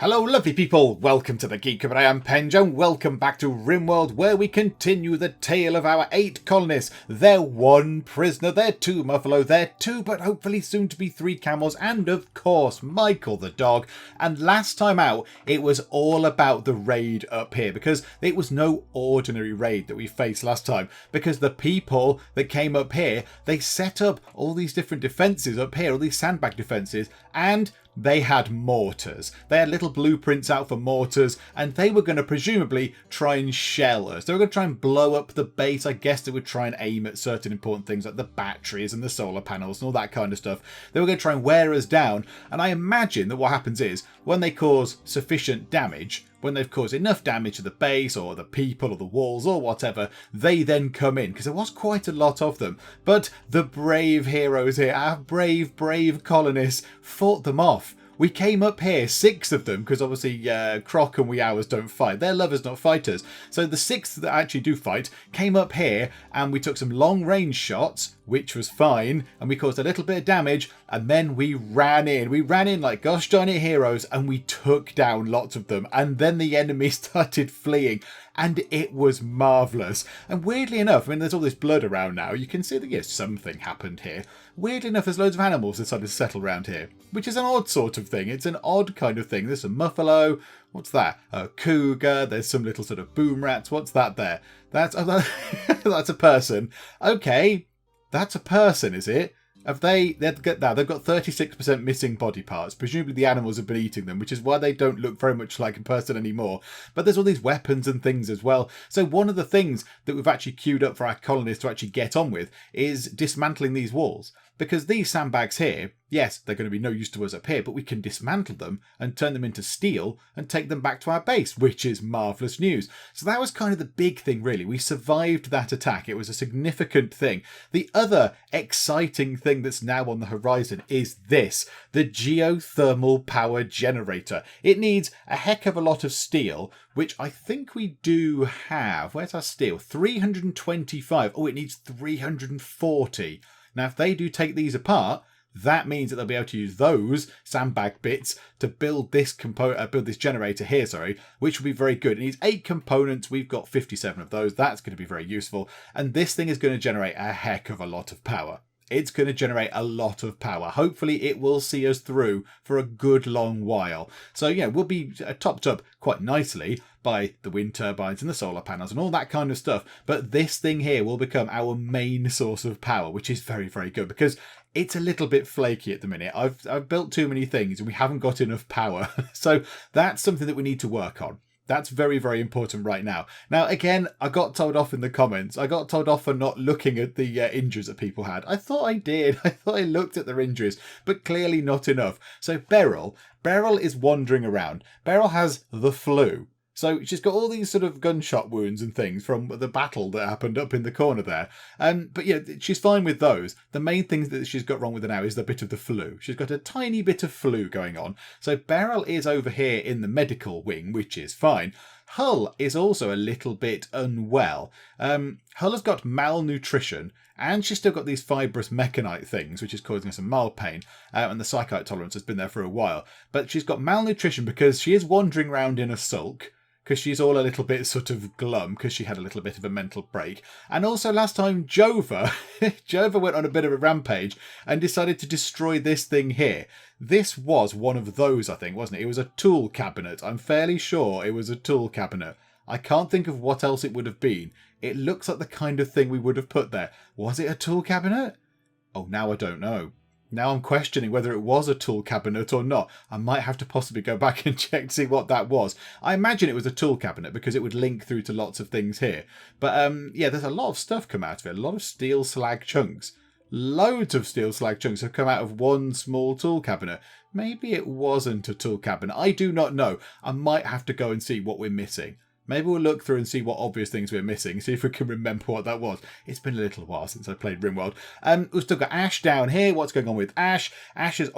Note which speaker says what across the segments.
Speaker 1: Hello lovely people, welcome to the Geek, I am Penj and welcome back to Rimworld, where we continue the tale of our 8 colonists. They're 1 prisoner, they're 2 MUFFALO, they're 2 but hopefully soon to be 3 camels, and of course Michael the dog. And last time out it was all about the raid up here, because it was no ordinary raid that we faced last time, because the people that came up here, they set up all these different defences up here, all these sandbag defences, and they had mortars. They had little blueprints out for mortars, and they were going to presumably try and shell us. They were going to try and blow up the base. I guess they would try and aim at certain important things like the batteries and the solar panels and all that kind of stuff. They were going to try and wear us down, and I imagine that what happens is, when they cause sufficient damage, when they've caused enough damage to the base or the people or the walls or whatever, they then come in, because there was quite a lot of them. But the brave heroes here, our brave colonists, fought them off. We came up here, 6 of them, because obviously Croc and Wee Hours don't fight. They're lovers, not fighters. So the 6 that actually do fight came up here, and we took some long range shots, which was fine, and we caused a little bit of damage, and then we ran in. We ran in like gosh darn it heroes, and we took down lots of them, and then the enemy started fleeing, and it was marvellous. And weirdly enough, I mean, there's all this blood around now, you can see that yes, something happened here. Weirdly enough, there's loads of animals that started to settle around here, which is an odd sort of thing. It's an odd kind of thing. There's a MUFFALO. What's that? A cougar. There's some little sort of boom rats. What's that there? That's a person. Okay, that's a person, is it? Have they've got 36% missing body parts. Presumably the animals have been eating them, which is why they don't look very much like a person anymore. But there's all these weapons and things as well. So one of the things that we've actually queued up for our colonists to actually get on with is dismantling these walls. Because these sandbags here, yes, they're going to be no use to us up here, but we can dismantle them and turn them into steel and take them back to our base, which is marvellous news. So that was kind of the big thing, really. We survived that attack. It was a significant thing. The other exciting thing that's now on the horizon is this, the Geothermal Power Generator. It needs a heck of a lot of steel, which I think we do have. Where's our steel? 325. Oh, it needs 340. Now, if they do take these apart, that means that they'll be able to use those sandbag bits to build this generator here, which will be very good. It needs 8 components. We've got 57 of those. That's going to be very useful. And this thing is going to generate a heck of a lot of power. It's going to generate a lot of power. Hopefully it will see us through for a good long while. So, yeah, we'll be topped up quite nicely by the wind turbines and the solar panels and all that kind of stuff. But this thing here will become our main source of power, which is very, very good, because it's a little bit flaky at the minute. I've built too many things and we haven't got enough power. So that's something that we need to work on. That's very, very important right now. Now, again, I got told off in the comments. I got told off for not looking at the injuries that people had. I thought I did. I thought I looked at their injuries, but clearly not enough. So Beryl is wandering around. Beryl has the flu. So she's got all these sort of gunshot wounds and things from the battle that happened up in the corner there. But yeah, she's fine with those. The main thing that she's got wrong with her now is the bit of the flu. She's got a tiny bit of flu going on. So Beryl is over here in the medical wing, which is fine. Hull is also a little bit unwell. Hull has got malnutrition, and she's still got these fibrous mechanite things, which is causing her some mild pain. And the psychite tolerance has been there for a while. But she's got malnutrition because she is wandering around in a sulk, because she's all a little bit sort of glum because she had a little bit of a mental break. And also last time, Jova went on a bit of a rampage and decided to destroy this thing here. This was one of those, I think, wasn't it? It was a tool cabinet. I'm fairly sure it was a tool cabinet. I can't think of what else it would have been. It looks like the kind of thing we would have put there. Was it a tool cabinet? Oh, now I don't know. Now I'm questioning whether it was a tool cabinet or not. I might have to possibly go back and check to see what that was. I imagine it was a tool cabinet because it would link through to lots of things here. But yeah, there's a lot of stuff come out of it. A lot of steel slag chunks. Loads of steel slag chunks have come out of one small tool cabinet. Maybe it wasn't a tool cabinet. I do not know. I might have to go and see what we're missing. Maybe we'll look through and see what obvious things we're missing, see if we can remember what that was. It's been a little while since I played Rimworld. We've still got Ash down here. What's going on with Ash? Ash is,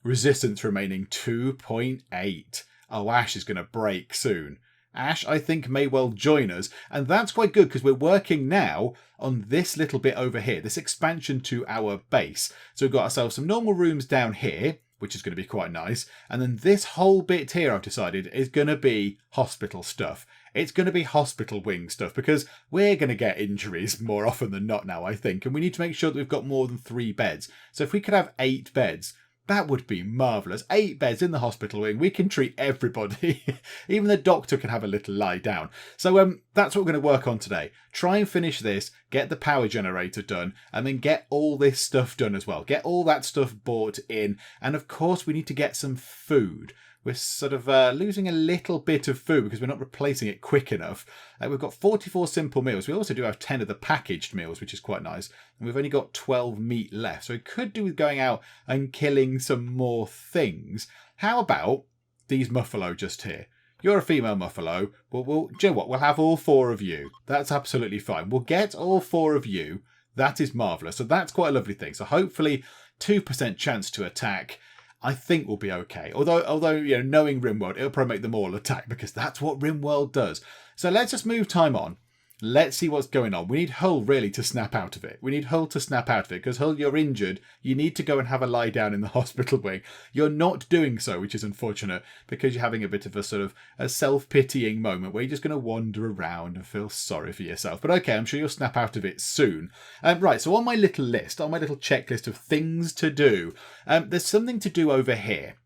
Speaker 1: resistance remaining 2.8. Oh, Ash is going to break soon. Ash, I think, may well join us. And that's quite good because we're working now on this little bit over here, this expansion to our base. So we've got ourselves some normal rooms down here. which is going to be quite nice. And then this whole bit here, I've decided, is going to be hospital stuff. It's going to be hospital wing stuff because we're going to get injuries more often than not now, I think. And we need to make sure that we've got more than 3 beds. So if we could have 8 beds, that would be marvellous. 8 beds in the hospital wing. We can treat everybody. Even the doctor can have a little lie down. So that's what we're going to work on today. Try and finish this, get the power generator done, and then get all this stuff done as well. Get all that stuff bought in. And of course, we need to get some food. We're sort of losing a little bit of food because we're not replacing it quick enough. We've got 44 simple meals. We also do have 10 of the packaged meals, which is quite nice. And we've only got 12 meat left. So we could do with going out and killing some more things. How about these MUFFALO just here? You're a female MUFFALO. Well, do you know what? We'll have all 4 of you. That's absolutely fine. We'll get all 4 of you. That is marvellous. So that's quite a lovely thing. So hopefully 2% chance to attack. I think we'll be okay. Although you know, knowing Rimworld, it'll probably make them all attack because that's what Rimworld does. So let's just move time on. Let's see what's going on. We need Hull really to snap out of it. We need Hull to snap out of it because Hull, you're injured. You need to go and have a lie down in the hospital wing. You're not doing so, which is unfortunate because you're having a bit of a sort of a self-pitying moment where you're just going to wander around and feel sorry for yourself. But okay, I'm sure you'll snap out of it soon. Right, so on my little list, on my little checklist of things to do, there's something to do over here.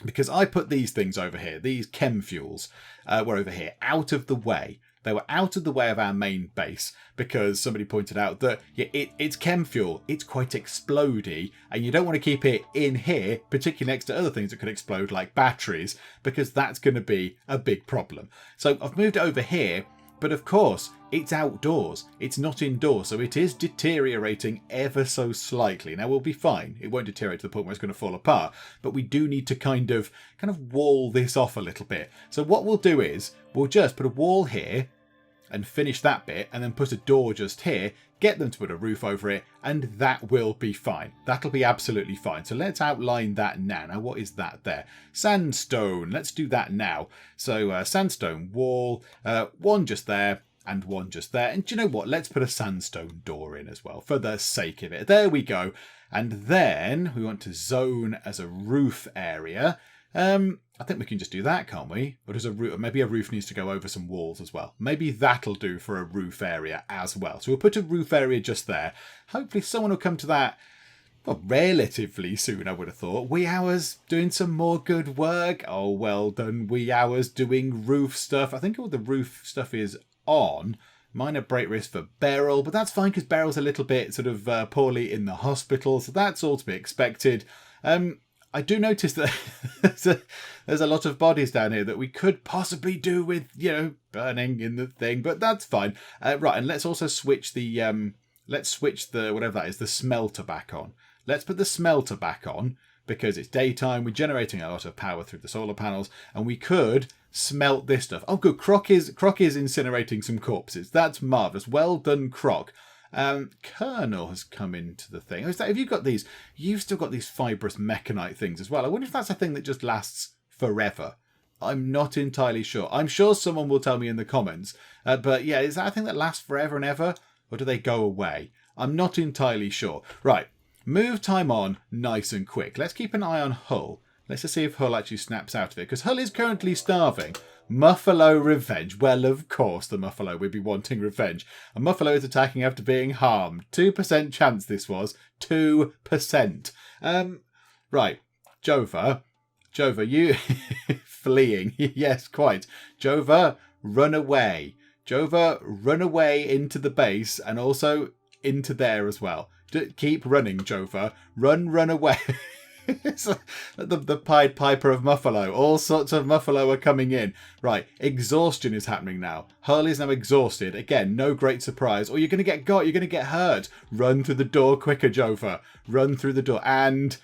Speaker 1: Because I put these things over here, these chem fuels were over here, out of the way. They were out of the way of our main base because somebody pointed out that it's chem fuel. It's quite explodey and you don't want to keep it in here, particularly next to other things that could explode like batteries, because that's going to be a big problem. So I've moved it over here, but of course it's outdoors. It's not indoors, so it is deteriorating ever so slightly. Now we'll be fine. It won't deteriorate to the point where it's going to fall apart, but we do need to kind of wall this off a little bit. So what we'll do is we'll just put a wall here and finish that bit and then put a door just here, get them to put a roof over it, and that will be fine. That'll be absolutely fine. So let's outline that now. Now, what is that there? Sandstone. Let's do that now. So sandstone wall, one just there and one just there. And do you know what? Let's put a sandstone door in as well for the sake of it. There we go. And then we want to zone as a roof area. I think we can just do that, can't we? Or does maybe a roof needs to go over some walls as well. Maybe that'll do for a roof area as well. So we'll put a roof area just there. Hopefully someone will come to that, well, relatively soon, I would have thought. Wee Hours doing some more good work. Oh, well done, Wee Hours doing roof stuff. I think all the roof stuff is on. Minor break risk for Beryl, but that's fine because Beryl's a little bit sort of poorly in the hospital, so that's all to be expected. I do notice that there's a lot of bodies down here that we could possibly do with, you know, burning in the thing, but that's fine. Right, and let's also switch the, whatever that is, the smelter back on. Let's put the smelter back on because it's daytime. We're generating a lot of power through the solar panels, and we could smelt this stuff. Oh, good. Croc is incinerating some corpses. That's marvellous. Well done, Croc. Colonel has come into the thing. Have you got these? You've still got these fibrous mechanite things as well. I wonder if that's a thing that just lasts forever. I'm not entirely sure. I'm sure someone will tell me in the comments. But yeah, is that a thing that lasts forever and ever? Or do they go away? I'm not entirely sure. Right. Move time on nice and quick. Let's keep an eye on Hull. Let's just see if Hull actually snaps out of it. Because Hull is currently starving. MUFFALO revenge. Well, of course the MUFFALO would be wanting revenge. A MUFFALO is attacking after being harmed. 2% chance this was. 2%. Right. Jova, you fleeing. Yes, quite. Jova, run away. Jova, run away into the base and also into there as well. Keep running, Jova. Run away. The Pied Piper of MUFFALO. All sorts of MUFFALO are coming in. Right, exhaustion is happening now. Hull is now exhausted. Again, no great surprise. Or you're going to get got. You're going to get hurt. Run through the door quicker, Jova. Run through the door. And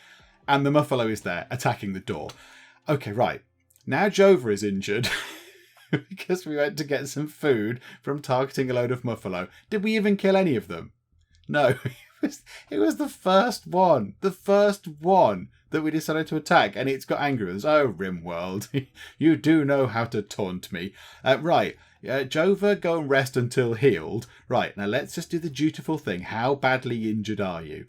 Speaker 1: the MUFFALO is there, attacking the door. Okay, right. Now Jova is injured. Because we went to get some food from targeting a load of MUFFALO. Did we even kill any of them? No. It was the first one that we decided to attack, and it's got angry with us. Oh, Rimworld, you do know how to taunt me. Right, Jova, go and rest until healed. Right, now let's just do the dutiful thing. How badly injured are you?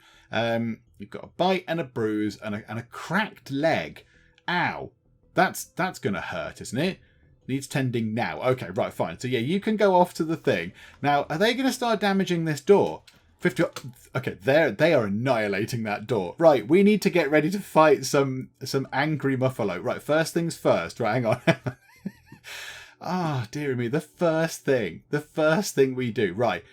Speaker 1: You've got a bite and a bruise and a cracked leg. Ow. That's going to hurt, isn't it? Needs tending now. Okay, right, fine. So yeah, you can go off to the thing. Now, are they going to start damaging this door? 50. Okay, they are annihilating that door. Right, we need to get ready to fight some angry MUFFALO. Right, first things first. Right, hang on. Ah, dear me. The first thing we do. Right,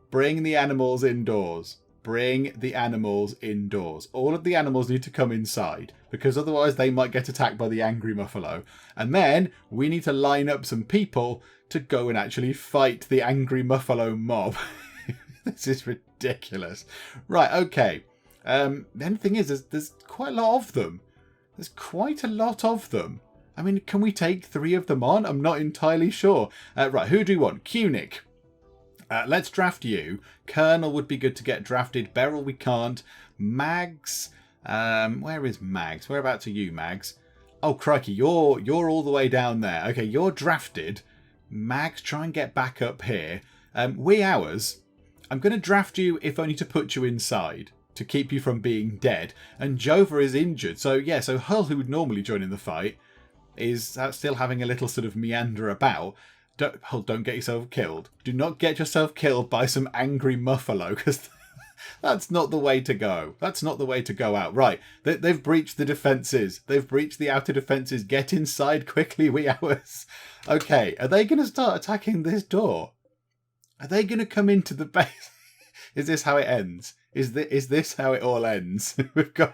Speaker 1: bring the animals indoors. Bring the animals indoors. All of the animals need to come inside because otherwise they might get attacked by the angry MUFFALO. And then we need to line up some people to go and actually fight the angry MUFFALO mob. This is ridiculous. Right, okay. The only thing is, there's quite a lot of them. There's quite a lot of them. I mean, can we take 3 of them on? I'm not entirely sure. Right, who do we want? Cunic. Let's draft you. Colonel would be good to get drafted. Beryl, we can't. Mags. Where is Mags? Whereabouts are you, Mags? Oh, crikey, you're all the way down there. Okay, you're drafted. Mags, try and get back up here. Wee Hours. I'm going to draft you if only to put you inside, to keep you from being dead. And Jova is injured. So, yeah, so Hull, who would normally join in the fight, is still having a little sort of meander about. Don't get yourself killed. Do not get yourself killed by some angry MUFFALO, because that's not the way to go. That's not the way to go out. Right, they've breached the defences. They've breached the outer defences. Get inside quickly, Wee Hours. Okay, are they going to start attacking this door? Are they going to come into the base? Is this how it ends? Is this how it all ends? We're going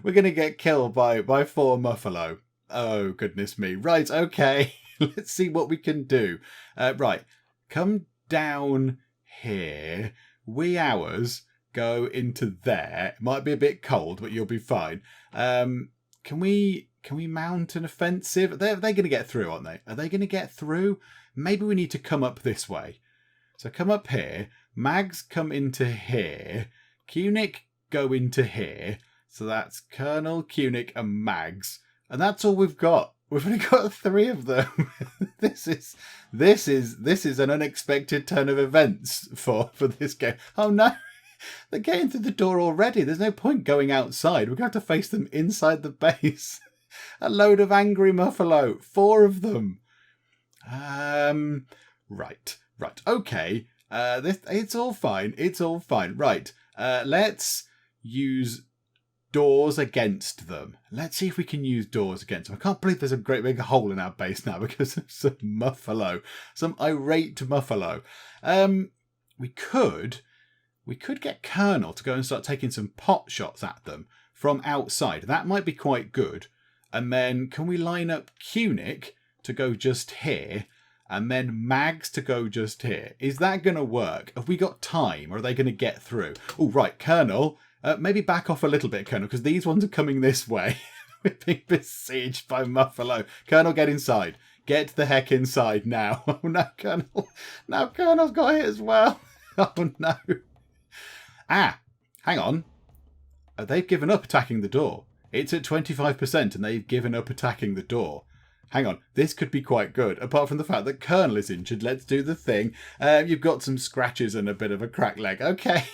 Speaker 1: to get killed by 4 MUFFALO. Oh, goodness me. Right, okay. Let's see what we can do. Right, come down here. Wee Hours, go into there. It might be a bit cold, but you'll be fine. Can we mount an offensive? They're going to get through, aren't they? Are they going to get through? Maybe we need to come up this way. So come up here. Mags, come into here. Cunic, go into here. So that's Colonel, Cunic, and Mags. And that's all we've got. We've only got 3 of them. This is an unexpected turn of events for this game. Oh no, they're getting through the door already. There's no point going outside. We're going to have to face them inside the base. A load of angry MUFFALO. 4 of them. Right. Okay. It's all fine. It's all fine. Right. Let's use doors against them. Let's see if we can use doors against them. I can't believe there's a great big hole in our base now because of some MUFFALO. Some irate MUFFALO. We could get Colonel to go and start taking some pot shots at them from outside. That might be quite good. And then can we line up Cunic to go just here? And then Mags to go just here. Is that going to work? Have we got time? Or are they going to get through? Oh, right. Colonel, maybe back off a little bit, Colonel, because these ones are coming this way. We're being besieged by MUFFALO. Colonel, get inside. Get the heck inside now. Oh, no, Colonel. Now Colonel's got hit as well. Oh, no. Ah, hang on. They've given up attacking the door. It's at 25% and they've given up attacking the door. Hang on, this could be quite good. Apart from the fact that Colonel is injured, let's do the thing. You've got some scratches and a bit of a cracked leg. Okay,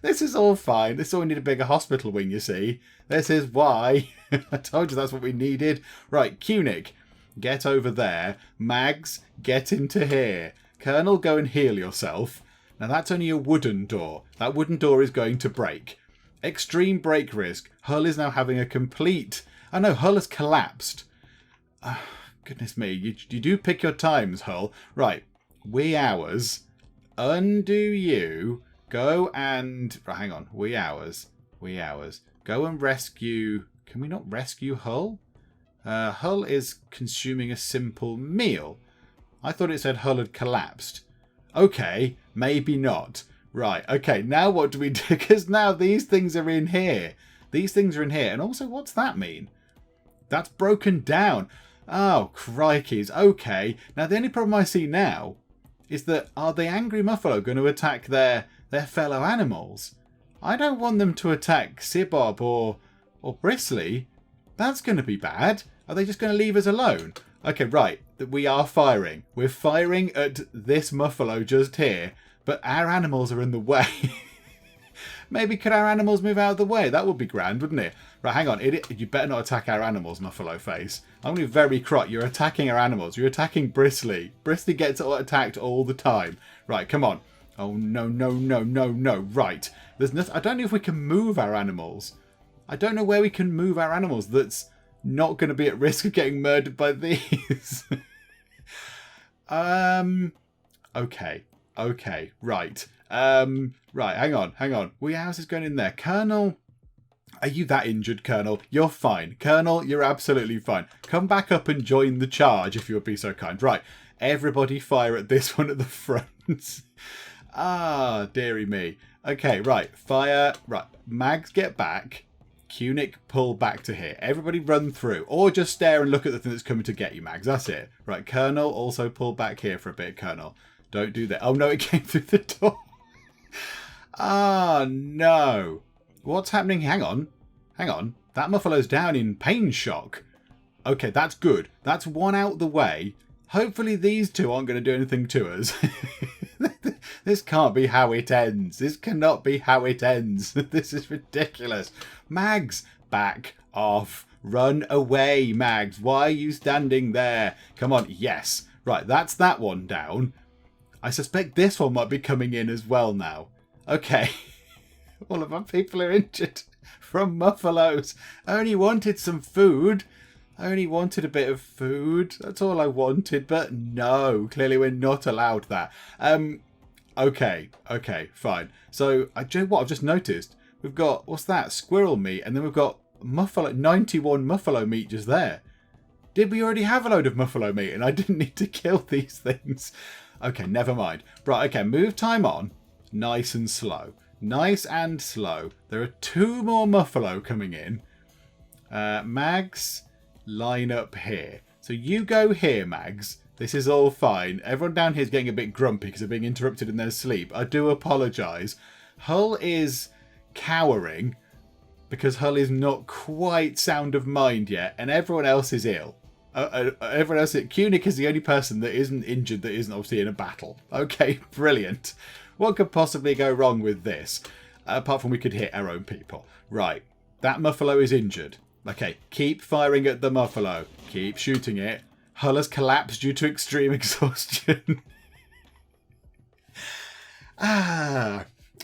Speaker 1: this is all fine. This is all we need a bigger hospital wing, you see. This is why. I told you that's what we needed. Right, Cunic, get over there. Mags, get into here. Colonel, go and heal yourself. Now that's only a wooden door. That wooden door is going to break. Extreme break risk. Hull is now having a complete... Oh no, Hull has collapsed. Oh, goodness me, you do pick your times, Hull. Right, Wee Hours, undo you, go and... Right, hang on, Wee Hours, go and rescue... Can we not rescue Hull? Hull is consuming a simple meal. I thought it said Hull had collapsed. Okay, maybe not. Right, okay, now what do we do? Because now these things are in here. These things are in here. And also, what's that mean? That's broken down. Oh, crikeys. Okay. Now, the only problem I see now is that are the angry MUFFALO going to attack their fellow animals? I don't want them to attack Sibob or Bristly. That's going to be bad. Are they just going to leave us alone? Okay, right. We are firing. We're firing at this MUFFALO just here, but our animals are in the way. Maybe could our animals move out of the way? That would be grand, wouldn't it? Right, hang on. You better not attack our animals, Muffalo Face. I'm going to be very cross. You're attacking our animals. You're attacking Bristly. Bristly gets attacked all the time. Right, come on. Oh, no, no, no, no, no. Right. There's nothing. I don't know if we can move our animals. I don't know where we can move our animals that's not going to be at risk of getting murdered by these. Okay. Okay. Right. Right. Hang on. How's this going in there? Colonel, are you that injured, Colonel? You're fine. Colonel, you're absolutely fine. Come back up and join the charge if you would be so kind. Right. Everybody fire at this one at the front. Ah, dearie me. Okay, right. Fire. Right. Mags, get back. Cunic, pull back to here. Everybody run through. Or just stare and look at the thing that's coming to get you, Mags. That's it. Right, Colonel, also pull back here for a bit, Colonel. Don't do that. Oh, no, it came through the door. Ah, no. What's happening? Hang on. That Muffalo's down in pain shock. Okay, that's good. That's one out the way. Hopefully these two aren't going to do anything to us. This can't be how it ends. This cannot be how it ends. This is ridiculous. Mags, back off. Run away, Mags. Why are you standing there? Come on. Yes. Right, that's that one down. I suspect this one might be coming in as well now. Okay. All of our people are injured from Muffalos. I only wanted some food. I only wanted a bit of food. That's all I wanted. But no, clearly we're not allowed that. Okay, fine. So, do you know what I've just noticed? We've got, what's that? Squirrel meat. And then we've got Muffalo, 91 Muffalo meat just there. Did we already have a load of Muffalo meat and I didn't need to kill these things? Okay, never mind. Right, okay, move time on. Nice and slow. Nice and slow. There are 2 more Muffalo coming in. Mags, line up here. So you go here, Mags. This is all fine. Everyone down here is getting a bit grumpy because they're being interrupted in their sleep. I do apologise. Hull is cowering because Hull is not quite sound of mind yet, and everyone else is ill. Everyone else, Cunic is the only person that isn't injured that isn't obviously in a battle. Okay, brilliant. What could possibly go wrong with this? Apart from we could hit our own people. Right, that Muffalo is injured. Okay, keep firing at the Muffalo. Keep shooting it. Hull has collapsed due to extreme exhaustion.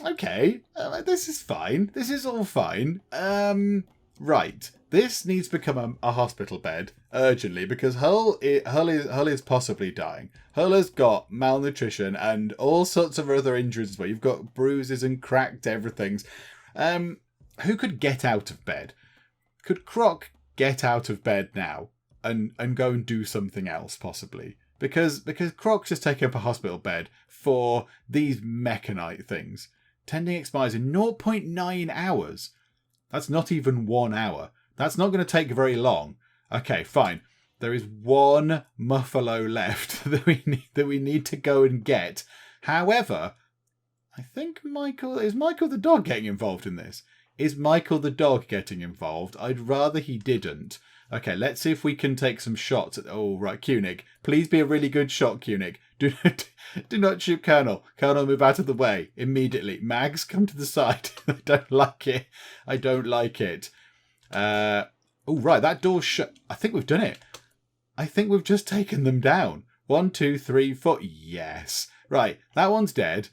Speaker 1: Okay. This is fine. This is all fine. Right. This needs to become a hospital bed urgently because Hull is possibly dying. Hull has got malnutrition and all sorts of other injuries as well. You've got bruises and cracked everythings. Who could get out of bed? Could Croc get out of bed now and go and do something else possibly? Because Croc's just taking up a hospital bed for these mechanite things. Tending expires in 0.9 hours. That's not even 1 hour. That's not going to take very long. Okay, fine. There is 1 Muffalo left that we need to go and get. However, I think is Michael the dog getting involved in this? Is Michael the dog getting involved? I'd rather he didn't. Okay, let's see if we can take some shots. Oh, right, Cunic. Please be a really good shot, Cunic. Do not shoot Colonel. Colonel, move out of the way immediately. Mags, come to the side. I don't like it. I don't like it. Oh, right, that door's shut. I think we've done it. I think we've just taken them down. 1, 2, 3, 4. Yes. Right, that one's dead.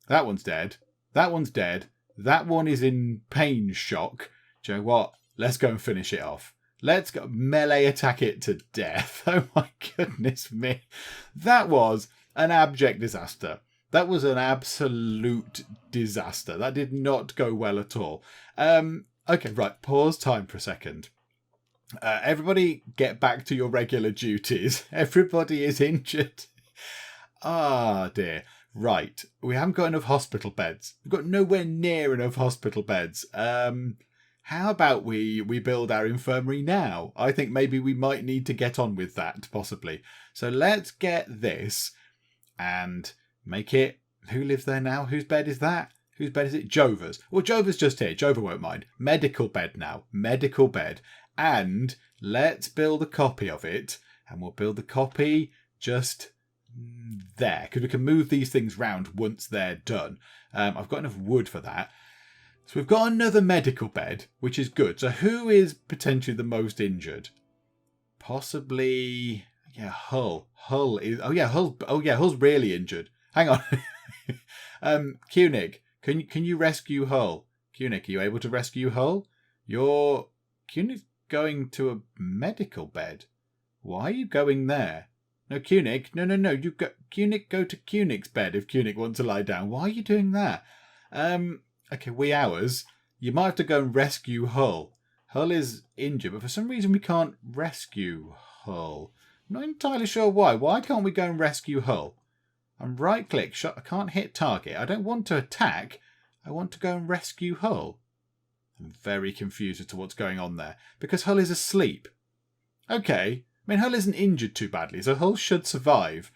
Speaker 1: That one's dead. That one's dead. That one is in pain shock. Do you know what? Let's go and finish it off. Let's go melee attack it to death. Oh my goodness me. That was an abject disaster. That was an absolute disaster. That did not go well at all. Okay, right. Pause time for a second. Everybody get back to your regular duties. Everybody is injured. Ah, dear. Right. We haven't got enough hospital beds. We've got nowhere near enough hospital beds. How about we build our infirmary now? I think maybe we might need to get on with that, possibly. So let's get this and make it... Who lives there now? Whose bed is that? Whose bed is it? Jova's. Well, Jova's just here. Jova won't mind. Medical bed now. Medical bed. And let's build a copy of it. And we'll build the copy just there. Because we can move these things round once they're done. I've got enough wood for that. So we've got another medical bed, which is good. So who is potentially the most injured? Possibly, yeah, Hull. Hull is, Hull's really injured. Hang on. Kunik, can you rescue Hull? Kunik, are you able to rescue Hull? Kunik's going to a medical bed. Why are you going there? No, Kunik, no. Kunik, go to Kunik's bed if Kunik wants to lie down. Why are you doing that? Okay, wee hours. You might have to go and rescue Hull. Hull is injured, but for some reason we can't rescue Hull. I'm not entirely sure why. Why can't we go and rescue Hull? I'm right-click. I can't hit target. I don't want to attack. I want to go and rescue Hull. I'm very confused as to what's going on there. Because Hull is asleep. Okay. I mean, Hull isn't injured too badly, so Hull should survive.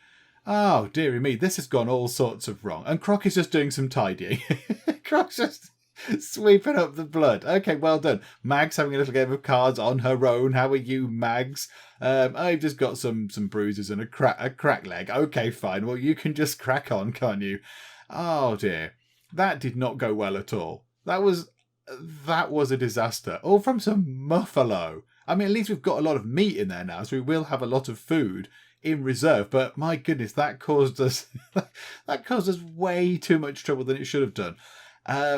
Speaker 1: Oh, dearie me. This has gone all sorts of wrong. And Croc is just doing some tidying. Croc's just sweeping up the blood. Okay, well done. Mag's having a little game of cards on her own. How are you, Mags? I've just got some bruises and a crack leg. Okay, fine. Well, you can just crack on, can't you? Oh, dear. That did not go well at all. That was a disaster. All from some MUFFALO. I mean, at least we've got a lot of meat in there now, so we will have a lot of food in reserve. But my goodness, that caused us way too much trouble than it should have done.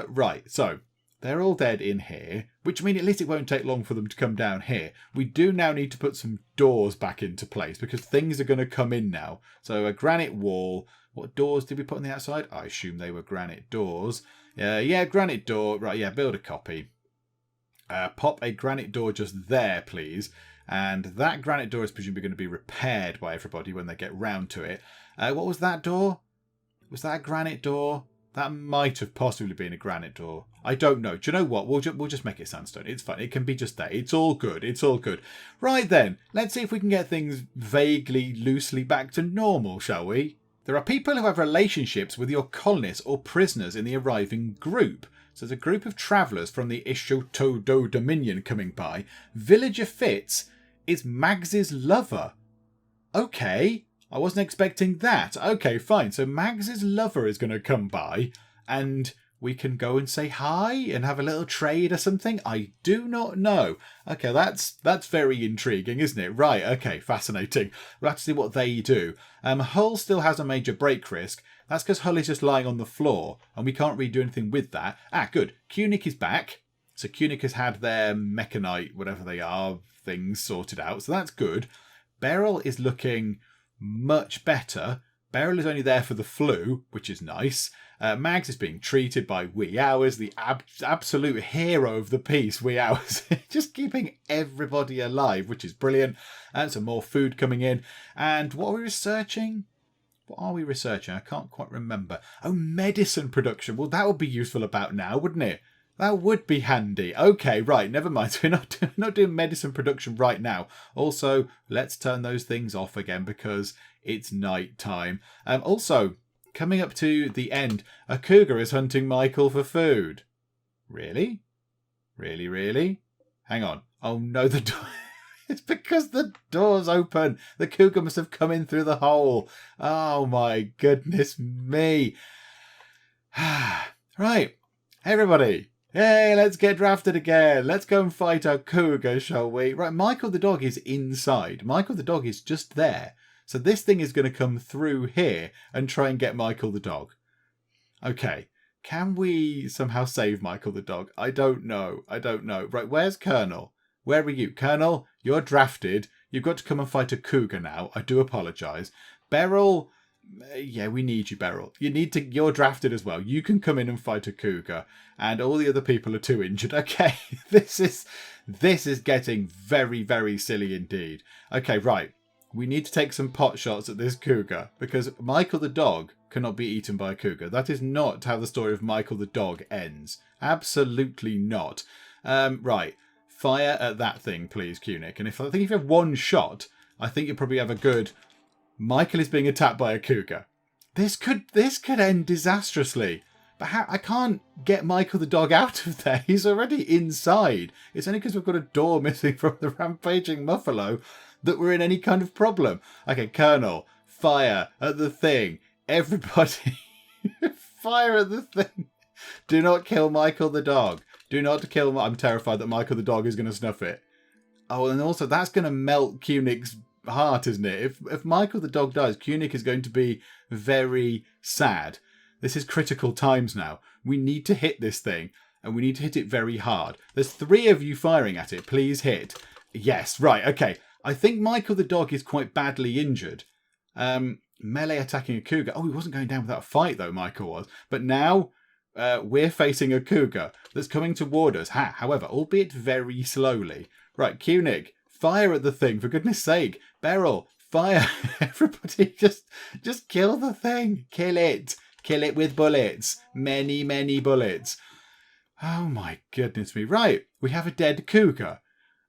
Speaker 1: Right, so they're all dead in here, which means at least it won't take long for them to come down here. We do now need to put some doors back into place because things are going to come in now. So a granite wall. What doors did we put on the outside? I assume they were granite doors. Yeah, granite door. Right, yeah, build a copy. Pop a granite door just there, please. And that granite door is presumably going to be repaired by everybody when they get round to it. What was that door? Was that a granite door? That might have possibly been a granite door. I don't know. Do you know what? We'll just make it sandstone. It's fine. It can be just there. It's all good. It's all good. Right then. Let's see if we can get things vaguely, loosely back to normal, shall we? There are people who have relationships with your colonists or prisoners in the arriving group. So there's a group of travellers from the Ishotodo Dominion coming by. Villager Fitz is Mags's lover. Okay. I wasn't expecting that. Okay, fine. So Mags's lover is going to come by and we can go and say hi and have a little trade or something. I do not know. Okay, that's very intriguing, isn't it? Right, okay, fascinating. We'll have to see what they do. Hull still has a major break risk. That's because Hull is just lying on the floor and we can't really do anything with that. Ah, good. Kunik is back. So Kunik has had their mechanite, whatever they are, things sorted out. So that's good. Beryl is looking much better. Beryl is only there for the flu, which is nice. Mags is being treated by Wee Hours, the absolute hero of the piece, Wee Hours. Just keeping everybody alive, which is brilliant. And some more food coming in. And what are we researching? What are we researching? I can't quite remember. Oh, medicine production. Well, that would be useful about now, wouldn't it? That would be handy. Okay, right, never mind. So we're not doing medicine production right now. Also, let's turn those things off again because it's night time. Also, coming up to the end, a cougar is hunting Michael for food. Really? Really, really? Hang on. Oh no, the door... It's because the door's open. The cougar must have come in through the hole. Oh my goodness me. Right, everybody. Hey, let's get drafted again. Let's go and fight our cougar, shall we? Right, Michael the dog is inside. Michael the dog is just there. So this thing is going to come through here and try and get Michael the dog. Okay, can we somehow save Michael the dog? I don't know. Right, where's Colonel? Where are you? Colonel, you're drafted. You've got to come and fight a cougar now. I do apologise. Beryl... Yeah, we need you, Beryl. You're drafted as well. You can come in and fight a cougar. And all the other people are too injured. Okay, this is getting very, very silly indeed. Okay, right. We need to take some pot shots at this cougar. Because Michael the dog cannot be eaten by a cougar. That is not how the story of Michael the dog ends. Absolutely not. Right. Fire at that thing, please, Kunik. And I think if you have one shot, I think you'll probably have a good... Michael is being attacked by a cougar. This could end disastrously. But how, I can't get Michael the dog out of there. He's already inside. It's only because we've got a door missing from the rampaging MUFFALO that we're in any kind of problem. Okay, Colonel, fire at the thing. Everybody, fire at the thing. Do not kill Michael the dog. Do not kill... I'm terrified that Michael the dog is going to snuff it. Oh, and also that's going to melt Kunig's heart, isn't it? If Michael the dog dies, Kunig is going to be very sad. This is critical times now. We need to hit this thing, and we need to hit it very hard. There's 3 of you firing at it. Please hit. Yes, right, okay. I think Michael the dog is quite badly injured. Melee attacking a cougar. Oh, he wasn't going down without a fight, though, Michael was. But now we're facing a cougar that's coming toward us. However, albeit very slowly. Right, Kunig, fire at the thing, for goodness sake. Beryl, fire. Everybody, just kill the thing. Kill it. Kill it with bullets. Many, many bullets. Oh, my goodness me. Right, we have a dead cougar.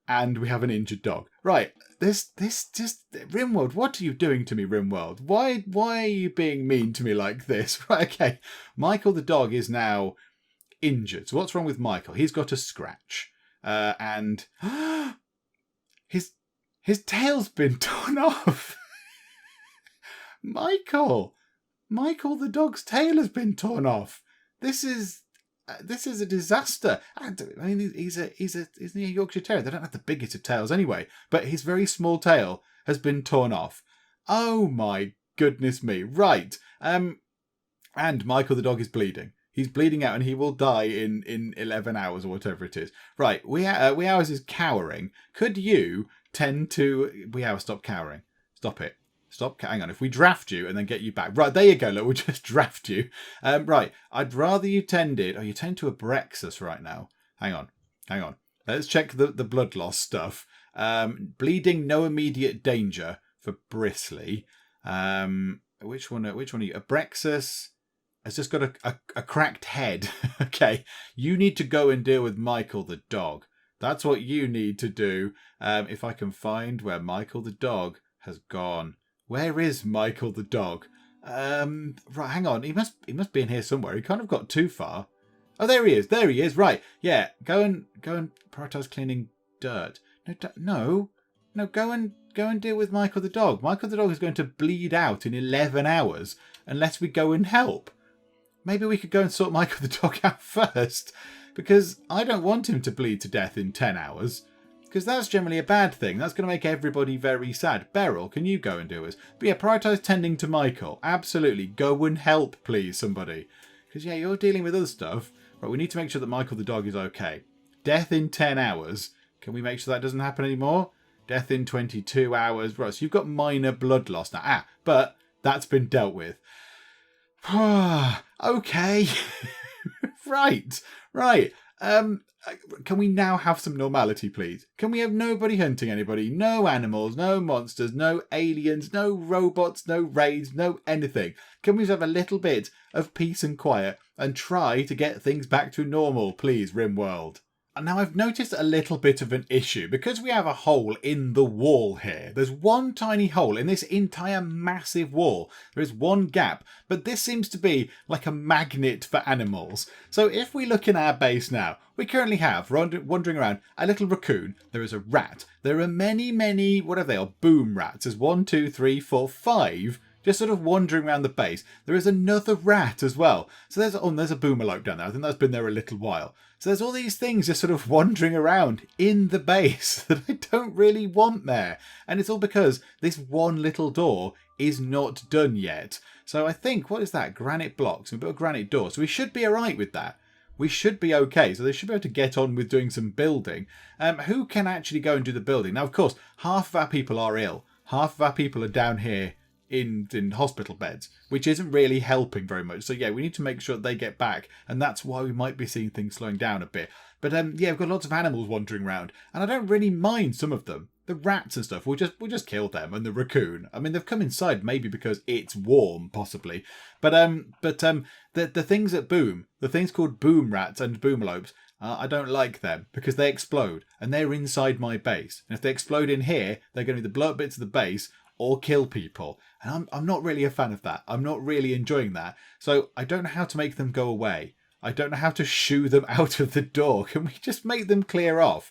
Speaker 1: And we have an injured dog. Right, this just... Rimworld, what are you doing to me, Rimworld? Why are you being mean to me like this? Right, okay. Michael the dog is now injured. So what's wrong with Michael? He's got a scratch. And... his tail's been torn off. Michael the dog's tail has been torn off. This is a disaster. I mean, he's a Yorkshire Terrier. They don't have the biggest of tails anyway, but his very small tail has been torn off. Oh my goodness me! Right, and Michael the dog is bleeding. He's bleeding out, and he will die in 11 hours or whatever it is. Right, Wee Hours is cowering. Could you tend to Wee Hours stop cowering? Stop it. Stop. Hang on. If we draft you and then get you back. Right, there you go. Look, we'll just draft you. Right. I'd rather you tended... Oh, you tend to Abrexus right now. Hang on. Let's check the blood loss stuff. Bleeding, no immediate danger for Bristly. Which one are you? Abrexus has just got a cracked head. Okay. You need to go and deal with Michael the dog. That's what you need to do. If I can find where Michael the dog has gone. Where is Michael the dog? Right, hang on. He must be in here somewhere. He kind of got too far. Oh, there he is. There he is. Right. Yeah. Go and prioritize cleaning dirt. No. Go and deal with Michael the dog. Michael the dog is going to bleed out in 11 hours unless we go and help. Maybe we could go and sort Michael the dog out first, because I don't want him to bleed to death in 10 hours. Because that's generally a bad thing. That's going to make everybody very sad. Beryl, can you go and do this? But yeah, prioritise tending to Michael. Absolutely. Go and help, please, somebody. Because, yeah, you're dealing with other stuff. Right, we need to make sure that Michael the dog is okay. Death in 10 hours. Can we make sure that doesn't happen anymore? Death in 22 hours. Right, so you've got minor blood loss now. But that's been dealt with. Okay. Right. Can we now have some normality, please? Can we have nobody hunting anybody? No animals, no monsters, no aliens, no robots, no raids, no anything. Can we just have a little bit of peace and quiet and try to get things back to normal, please, Rimworld? And now I've noticed a little bit of an issue because we have a hole in the wall here. There's one tiny hole in this entire massive wall. There is one gap, but this seems to be like a magnet for animals. So if we look in our base now, we currently have, wandering around, a little raccoon. There is a rat. There are many, whatever they are, boom rats. There's 1, 2, 3, 4, 5. Just sort of wandering around the base. There is another rat as well. So there's a boomalope down there. I think that's been there a little while. So there's all these things just sort of wandering around in the base that I don't really want there. And it's all because this one little door is not done yet. So I think, what is that? Granite blocks. We've got a granite door. So we should be all right with that. We should be okay. So they should be able to get on with doing some building. Who can actually go and do the building? Now, of course, half of our people are ill. Half of our people are down here in hospital beds, which isn't really helping very much. So yeah, we need to make sure that they get back, and that's why we might be seeing things slowing down a bit. But yeah, we've got lots of animals wandering around, and I don't really mind some of them. The rats and stuff, we'll just kill them, and the raccoon. I mean, they've come inside maybe because it's warm, possibly. But the things that boom, the things called boom rats and boomalopes, I don't like them because they explode, and they're inside my base. And if they explode in here, they're going to be the blow up bits of the base or kill people. And I'm not really a fan of that. I'm not really enjoying that. So I don't know how to make them go away. I don't know how to shoo them out of the door. Can we just make them clear off?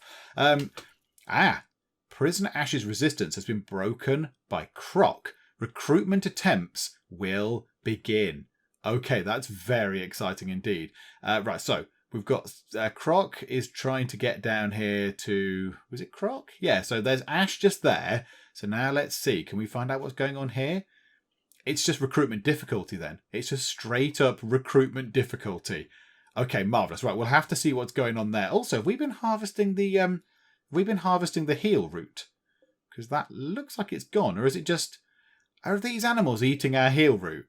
Speaker 1: Prisoner Ash's resistance has been broken by Croc. Recruitment attempts will begin. Okay, that's very exciting indeed. Right, so we've got Croc is trying to get down here to... Was it Croc? Yeah, so there's Ash just there. So now let's see. Can we find out what's going on here? It's just recruitment difficulty then. It's just straight up recruitment difficulty. Okay, marvellous. Right, we'll have to see what's going on there. Also, have we been harvesting the heal root? Because that looks like it's gone. Or is it just... Are these animals eating our heal root?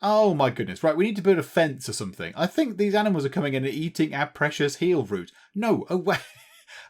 Speaker 1: Oh my goodness. Right, we need to build a fence or something. I think these animals are coming in and eating our precious heal root. No, away.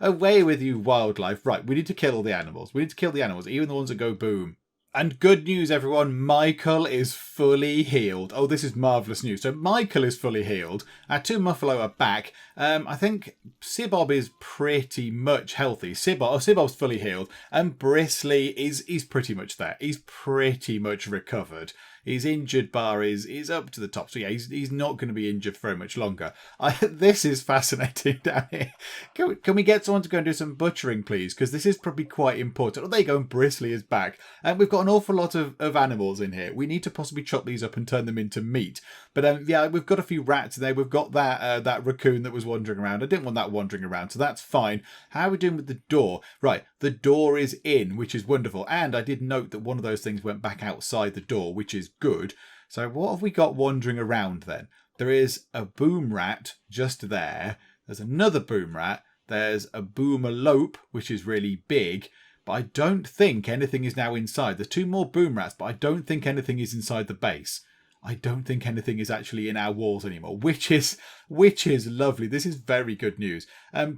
Speaker 1: Away with you, wildlife. Right, we need to kill all the animals. We need to kill the animals, even the ones that go boom. And good news, everyone. Michael is fully healed. Oh, this is marvellous news. So Michael is fully healed. Our 2 MUFFALO are back. I think Sibob is pretty much healthy. Sibob's fully healed. And Bristly is pretty much there. He's pretty much recovered. His injured bar is up to the top. So yeah, he's not going to be injured for very much longer. This is fascinating down here. Can we get someone to go and do some butchering, please? Because this is probably quite important. Oh, there you go, and Bristly is back. And we've got an awful lot of animals in here. We need to possibly chop these up and turn them into meat. But yeah, we've got a few rats there. We've got that raccoon that was wandering around. I didn't want that wandering around, so that's fine. How are we doing with the door? Right, the door is in, which is wonderful. And I did note that one of those things went back outside the door, which is good. So what have we got wandering around then? There is a boom rat just there. There's another boom rat. There's a boomalope, which is really big. But I don't think anything is now inside. There's 2 more boom rats, but I don't think anything is inside the base. I don't think anything is actually in our walls anymore, which is lovely. This is very good news.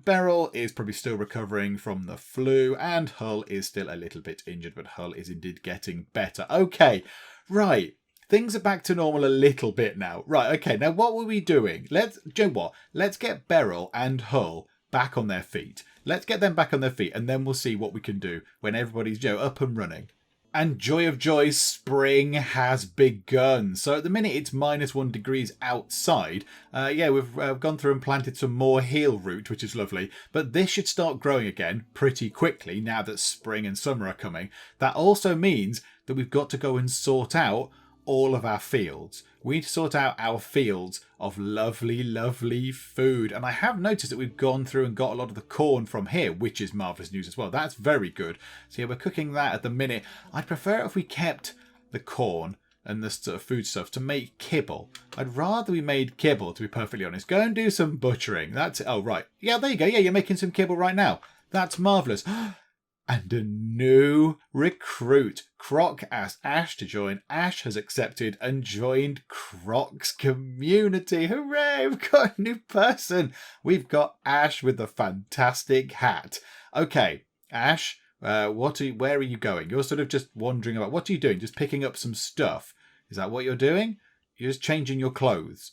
Speaker 1: Beryl is probably still recovering from the flu, and Hull is still a little bit injured, but Hull is indeed getting better. Okay, right. Things are back to normal a little bit now. Right, okay, now what were we doing? Do you know what? Let's get Beryl and Hull back on their feet. Let's get them back on their feet, and then we'll see what we can do when everybody's up and running. And joy of joys, spring has begun. So at the minute it's -1 degrees outside. Yeah, we've gone through and planted some more heal root, which is lovely. But this should start growing again pretty quickly now that spring and summer are coming. That also means that we've got to go and sort out all of our fields. We need to sort out our fields of lovely, lovely food. And I have noticed that we've gone through and got a lot of the corn from here, which is marvellous news as well. That's very good. So yeah, we're cooking that at the minute. I'd prefer it if we kept the corn and the sort of food stuff to make kibble. I'd rather we made kibble, to be perfectly honest. Go and do some butchering. That's it. Oh, right. Yeah, there you go. Yeah, you're making some kibble right now. That's marvellous. And a new recruit. Croc asked Ash to join. Ash has accepted and joined Croc's community. Hooray! We've got a new person. We've got Ash with the fantastic hat. Okay, Ash, where are you going? You're sort of just wandering about. What are you doing? Just picking up some stuff. Is that what you're doing? You're just changing your clothes.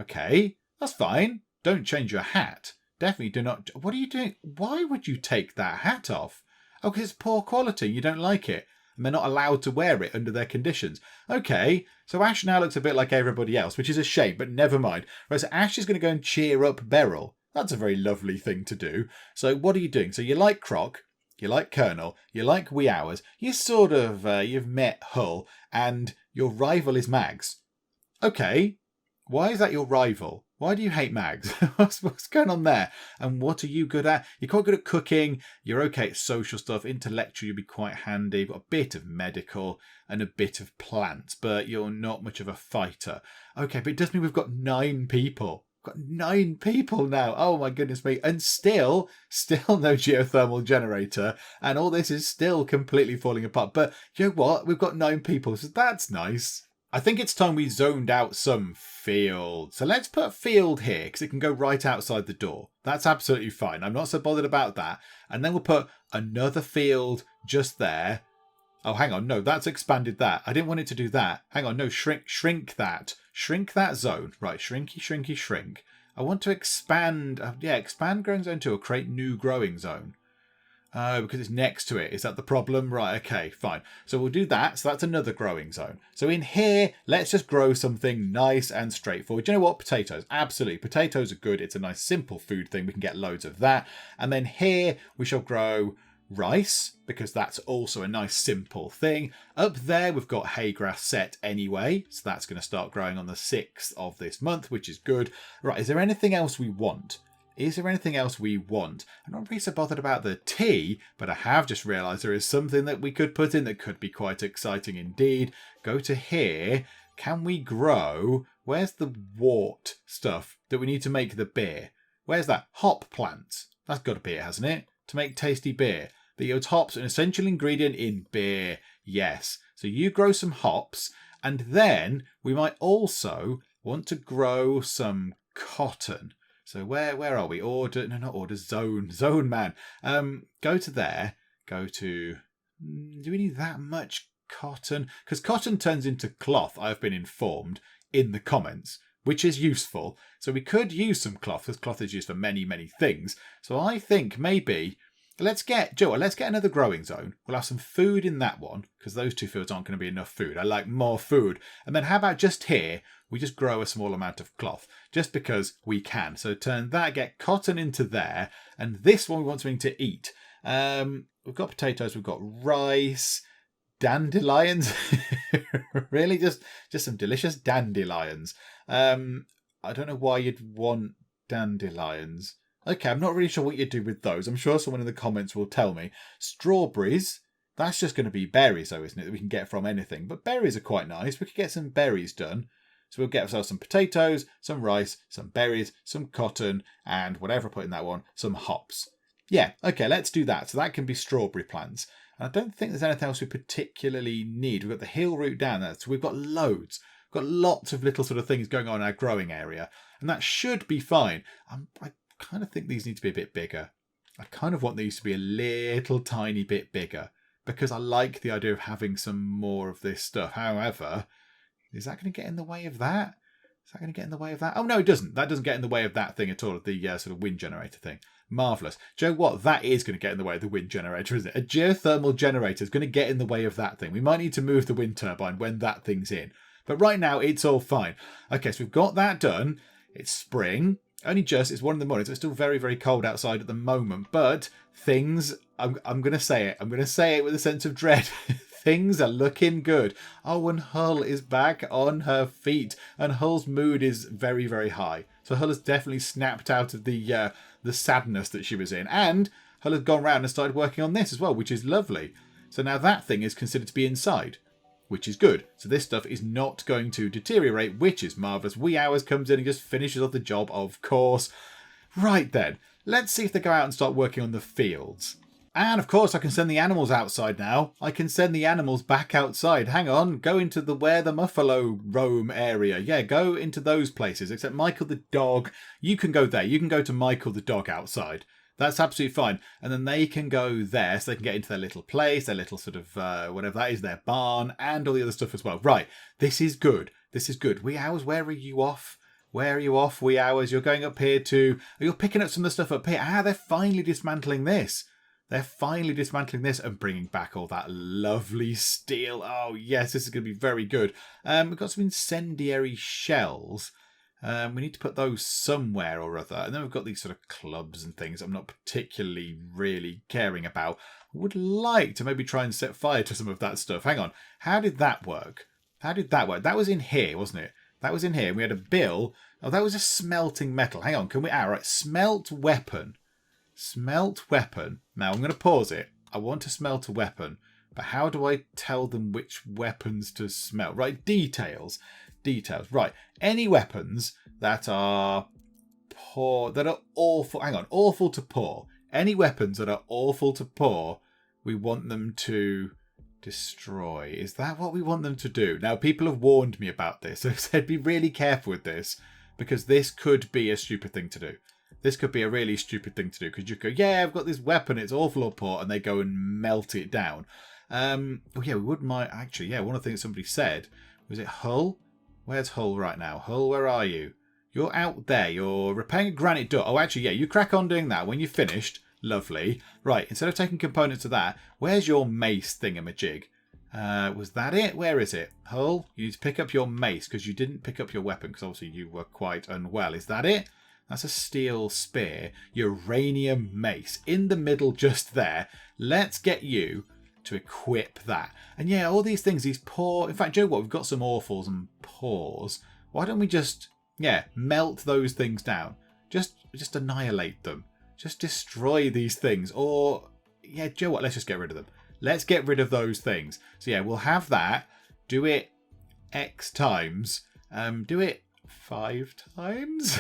Speaker 1: Okay, that's fine. Don't change your hat. Definitely do not. What are you doing? Why would you take that hat off? Oh, because it's poor quality. You don't like it. And they're not allowed to wear it under their conditions. Okay, so Ash now looks a bit like everybody else, which is a shame, but never mind. Right, so Ash is going to go and cheer up Beryl. That's a very lovely thing to do. So what are you doing? So you like Croc, you like Colonel, you like Wee Hours, you sort of, you've met Hull, and your rival is Mags. Okay, why is that your rival? Why do you hate Mags? What's going on there? And what are you good at? You're quite good at cooking. You're okay at social stuff. Intellectual, you'll be quite handy. You've got a bit of medical and a bit of plants, but you're not much of a fighter. Okay, but it does mean we've got 9 people. We've got 9 people now. Oh my goodness me. And still no geothermal generator. And all this is still completely falling apart. But you know what? We've got 9 people, so that's nice. I think it's time we zoned out some field. So let's put field here because it can go right outside the door. That's absolutely fine. I'm not so bothered about that. And then we'll put another field just there. Oh, hang on. No, that's expanded that. I didn't want it to do that. Hang on. No, shrink that. Shrink that zone. Right, shrinky, shrink. I want to expand. Expand growing zone 2 or create new growing zone. Because it's next to it. Is that the problem? Right, okay, fine. So we'll do that. So that's another growing zone. So in here, let's just grow something nice and straightforward. Do you know what? Potatoes. Absolutely. Potatoes are good. It's a nice simple food thing. We can get loads of that. And then here we shall grow rice, because that's also a nice simple thing. Up there we've got hay grass set anyway, so that's going to start growing on the 6th of this month, which is good. Right, is there anything else we want? Is there anything else we want? I'm not really so bothered about the tea, but I have just realised there is something that we could put in that could be quite exciting indeed. Go to here. Can we grow... Where's the wort stuff that we need to make the beer? Where's that? Hop plants. That's got to be it, hasn't it? To make tasty beer. The yields hops, an essential ingredient in beer. Yes. So you grow some hops, and then we might also want to grow some cotton. So where are we? Order, no, not order, zone man. Go to there. Go to, do we need that much cotton? Because cotton turns into cloth, I've been informed, in the comments, which is useful. So we could use some cloth, because cloth is used for many, many things. So I think maybe, let's get another growing zone. We'll have some food in that one, because those 2 fields aren't going to be enough food. I like more food. And then how about just here, we just grow a small amount of cloth, just because we can. So turn that, get cotton into there, and this one we want something to eat. We've got potatoes, we've got rice, dandelions. Really, just some delicious dandelions. I don't know why you'd want dandelions. Okay, I'm not really sure what you do with those. I'm sure someone in the comments will tell me. Strawberries, that's just going to be berries though, isn't it? That we can get from anything. But berries are quite nice. We could get some berries done. So we'll get ourselves some potatoes, some rice, some berries, some cotton, and whatever I put in that one, some hops. Yeah, okay, let's do that. So that can be strawberry plants. And I don't think there's anything else we particularly need. We've got the hill route down there, so we've got loads. We've got lots of little sort of things going on in our growing area. And that should be fine. I kind of think these need to be a bit bigger. I kind of want these to be a little tiny bit bigger, because I like the idea of having some more of this stuff. However, is that going to get in the way of that? Is that going to get in the way of that? Oh, no, it doesn't. That doesn't get in the way of that thing at all, the sort of wind generator thing. Marvellous. Do you know what? That is going to get in the way of the wind generator, isn't it? A geothermal generator is going to get in the way of that thing. We might need to move the wind turbine when that thing's in. But right now, it's all fine. Okay, so we've got that done. It's spring. Only just, it's 1 in the morning, so it's still very, very cold outside at the moment. But things, I'm going to say it. I'm going to say it with a sense of dread. Things are looking good. Oh, and Hull is back on her feet. And Hull's mood is very, very high. So Hull has definitely snapped out of the sadness that she was in. And Hull has gone round and started working on this as well, which is lovely. So now that thing is considered to be inside, which is good. So this stuff is not going to deteriorate, which is marvellous. Wee Hours comes in and just finishes off the job, of course. Right then, let's see if they go out and start working on the fields. And of course I can send the animals outside now. I can send the animals back outside. Hang on, go into the where the MUFFALO roam area. Yeah, go into those places. Except Michael the dog, you can go there. You can go to Michael the dog outside. That's absolutely fine. And then they can go there, so they can get into their little place, their little sort of, whatever that is, their barn, and all the other stuff as well. Right, this is good. This is good. Wee Hours, where are you off? Where are you off, Wee Hours? You're going up here to... You're picking up some of the stuff up here. Ah, they're finally dismantling this. They're finally dismantling this and bringing back all that lovely steel. Oh, yes, this is going to be very good. We've got some incendiary shells. We need to put those somewhere or other. And then we've got these sort of clubs and things I'm not particularly really caring about. I would like to maybe try and set fire to some of that stuff. Hang on. How did that work? How did that work? That was in here, wasn't it? That was in here. We had a bill. Oh, that was a smelting metal. Hang on. Can we... Ah, right. Smelt weapon. Smelt weapon. Now, I'm going to pause it. I want to smelt a weapon. But how do I tell them which weapons to smelt? Right, details. Details. Right. Any weapons that are poor, that are awful. Hang on. Awful to poor. Any weapons that are awful to poor, we want them to destroy. Is that what we want them to do? Now, people have warned me about this. They've said be really careful with this, because this could be a stupid thing to do. This could be a really stupid thing to do, because you go, yeah, I've got this weapon, it's awful or poor, and they go and melt it down. Oh yeah, we wouldn't mind. Actually, yeah, one of the things somebody said, was it Hull? Where's Hull right now? Hull, where are you? You're out there. You're repairing a granite door. Oh, actually, yeah, you crack on doing that when you're finished. Lovely. Right, instead of taking components of that, where's your mace thingamajig? Was that it? Where is it? Hull, you need to pick up your mace because you didn't pick up your weapon because obviously you were quite unwell. Is that it? That's a steel spear. Uranium mace. In the middle just there. Let's get you to equip that. And yeah, all these things, these poor... In fact, you know what? We've got some awfuls and pores. Why don't we just, melt those things down? Just annihilate them. Just destroy these things. Or, yeah, do you know what? Let's just get rid of them. Let's get rid of those things. So yeah, we'll have that. Do it X times. Do it 5 times,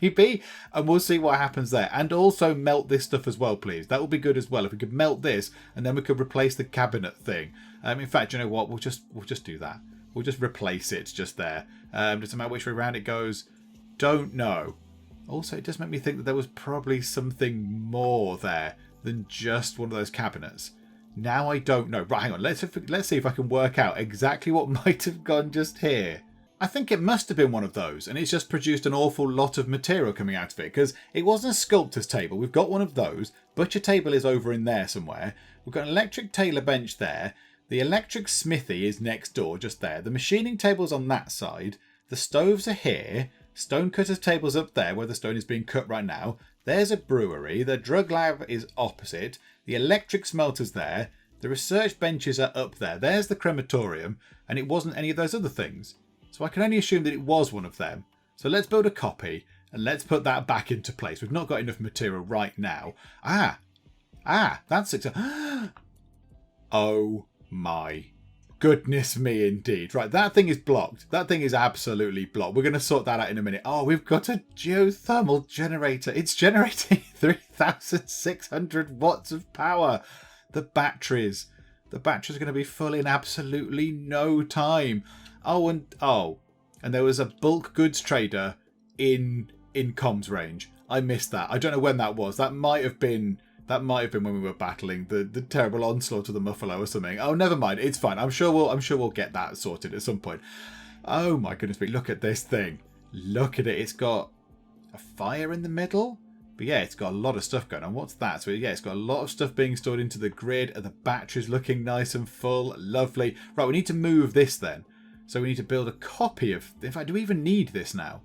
Speaker 1: maybe, and we'll see what happens there. And also melt this stuff as well, please. That would be good as well if we could melt this, and then we could replace the cabinet thing. In fact, you know what? We'll just do that. We'll just replace it just there. Doesn't matter which way around it goes. Don't know. Also, it does make me think that there was probably something more there than just one of those cabinets. Now I don't know. Right, hang on. Let's see if I can work out exactly what might have gone just here. I think it must have been one of those, and it's just produced an awful lot of material coming out of it, because it wasn't a sculptor's table. We've got one of those. Butcher table is over in there somewhere. We've got an electric tailor bench there. The electric smithy is next door, just there. The machining table's on that side. The stoves are here. Stone cutter's table's up there, where the stone is being cut right now. There's a brewery. The drug lab is opposite. The electric smelter's there. The research benches are up there. There's the crematorium, and it wasn't any of those other things. So I can only assume that it was one of them. So let's build a copy and let's put that back into place. We've not got enough material right now. That's it. Oh my goodness me indeed. Right, that thing is blocked. That thing is absolutely blocked. We're going to sort that out in a minute. Oh, we've got a geothermal generator. It's generating 3,600 watts of power. The batteries are going to be full in absolutely no time. And there was a bulk goods trader in comms range. I missed that. I don't know when that was. That might have been when we were battling the terrible onslaught of the MUFFALO or something. Oh, never mind. It's fine. I'm sure we'll get that sorted at some point. Oh my goodness me! Look at this thing. Look at it. It's got a fire in the middle. But yeah, it's got a lot of stuff going on. What's that? So yeah, it's got a lot of stuff being stored into the grid. And the battery's looking nice and full. Lovely. Right, we need to move this then. So we need to build a copy of... In fact, do we even need this now?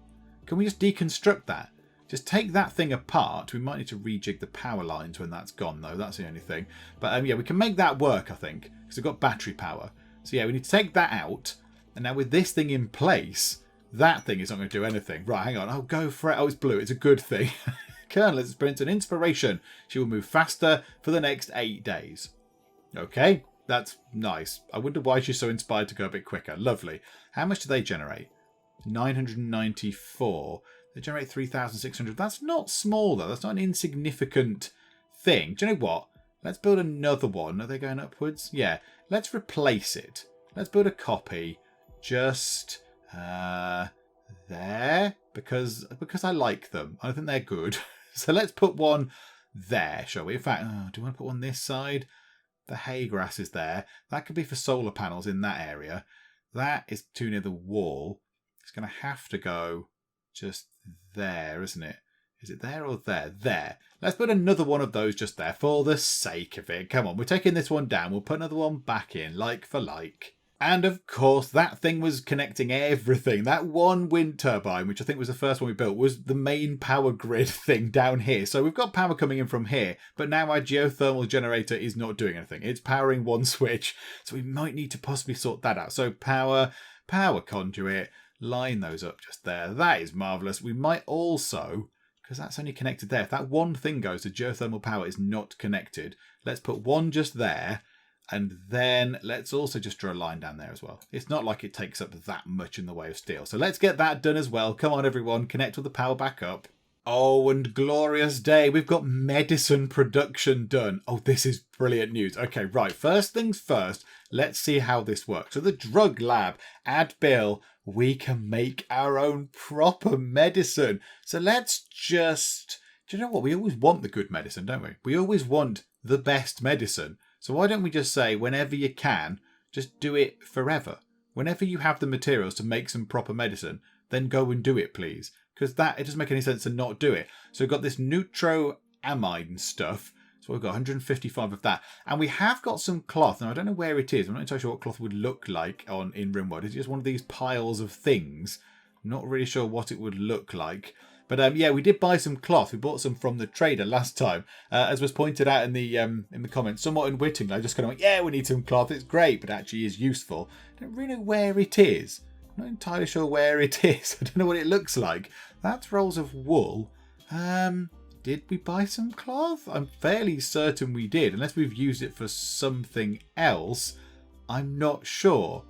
Speaker 1: Can we just deconstruct that? Just take that thing apart. We might need to rejig the power lines when that's gone, though. That's the only thing. But yeah, we can make that work, I think. Because we've got battery power. So yeah, we need to take that out. And now with this thing in place, that thing is not going to do anything. Right, hang on. Oh, go for it. Oh, it's blue. It's a good thing. Colonel has experienced an inspiration. She will move faster for the next 8 days. Okay. That's nice. I wonder why she's so inspired to go a bit quicker. Lovely. How much do they generate? 994. They generate 3,600. That's not small, though. That's not an insignificant thing. Do you know what? Let's build another one. Are they going upwards? Yeah. Let's replace it. Let's build a copy. Just there. Because I like them. I think they're good. So let's put one there, shall we? In fact, do you want to put one this side? The hay grass is there. That could be for solar panels in that area. That is too near the wall. It's going to have to go just there, isn't it? Is it there or there? There. Let's put another one of those just there for the sake of it. Come on, we're taking this one down. We'll put another one back in, like for like. And of course, that thing was connecting everything. That one wind turbine, which I think was the first one we built, was the main power grid thing down here. So we've got power coming in from here, but now our geothermal generator is not doing anything. It's powering one switch, so we might need to possibly sort that out. So power conduit, line those up just there. That is marvellous. We might also, because that's only connected there, if that one thing goes, the geothermal power is not connected. Let's put one just there. And then let's also just draw a line down there as well. It's not like it takes up that much in the way of steel. So let's get that done as well. Come on, everyone. Connect with the power back up. Oh, and glorious day. We've got medicine production done. Oh, this is brilliant news. Okay, right. First things first. Let's see how this works. So the drug lab, add bill. We can make our own proper medicine. So let's just... Do you know what? We always want the good medicine, don't we? We always want the best medicine. So why don't we just say, whenever you can, just do it forever. Whenever you have the materials to make some proper medicine, then go and do it, please. Because it doesn't make any sense to not do it. So we've got this neutroamine stuff. So we've got 155 of that. And we have got some cloth. Now, I don't know where it is. I'm not entirely sure what cloth would look like in Rimworld. It's just one of these piles of things. I'm not really sure what it would look like. But yeah, we did buy some cloth. We bought some from the trader last time. As was pointed out in the comments, somewhat unwittingly, I just kind of went, yeah, we need some cloth. It's great, but actually is useful. I don't really know where it is. I'm not entirely sure where it is. I don't know what it looks like. That's rolls of wool. Did we buy some cloth? I'm fairly certain we did. Unless we've used it for something else. I'm not sure.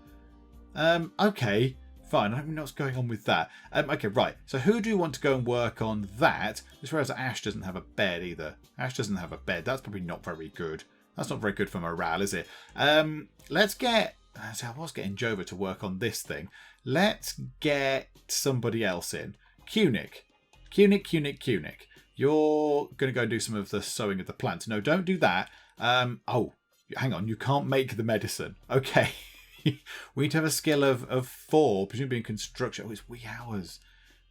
Speaker 1: Okay. Fine, I don't know what's going on with that. Okay, right. So who do you want to go and work on that? Just realised that Ash doesn't have a bed either. Ash doesn't have a bed. That's probably not very good. That's not very good for morale, is it? Let's get... So I was getting Jova to work on this thing. Let's get somebody else in. Cunic. You're going to go and do some of the sowing of the plants. No, don't do that. Oh, hang on. You can't make the medicine. Okay. We need to have a skill of 4, presumably in construction. Oh, it's wee hours.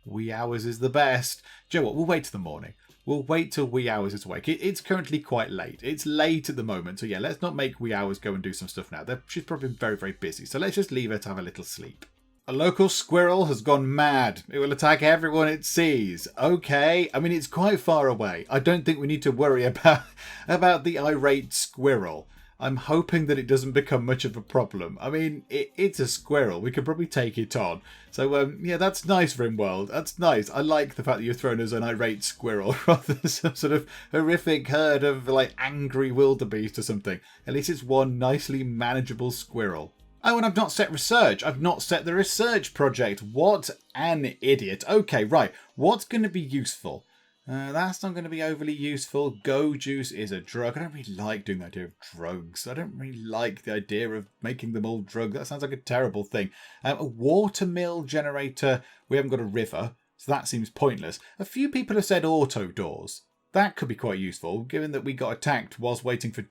Speaker 1: Wee hours is the best. Do you know what? We'll wait till the morning. We'll wait till wee hours is awake. It's currently quite late. It's late at the moment. So yeah, let's not make wee hours go and do some stuff now. She's probably very, very busy. So let's just leave her to have a little sleep. A local squirrel has gone mad. It will attack everyone it sees. Okay. I mean, it's quite far away. I don't think we need to worry about the irate squirrel. I'm hoping that it doesn't become much of a problem. I mean, it's a squirrel. We could probably take it on. So, yeah, that's nice, Rimworld. That's nice. I like the fact that you've thrown us an irate squirrel rather than some sort of horrific herd of, like, angry wildebeest or something. At least it's one nicely manageable squirrel. Oh, and I've not set research. I've not set the research project. What an idiot. Okay, right. What's going to be useful? That's not going to be overly useful. Go juice is a drug. I don't really like doing the idea of drugs. I don't really like the idea of making them all drugs. That sounds like a terrible thing. A watermill generator. We haven't got a river, so that seems pointless. A few people have said auto doors. That could be quite useful, given that we got attacked whilst waiting for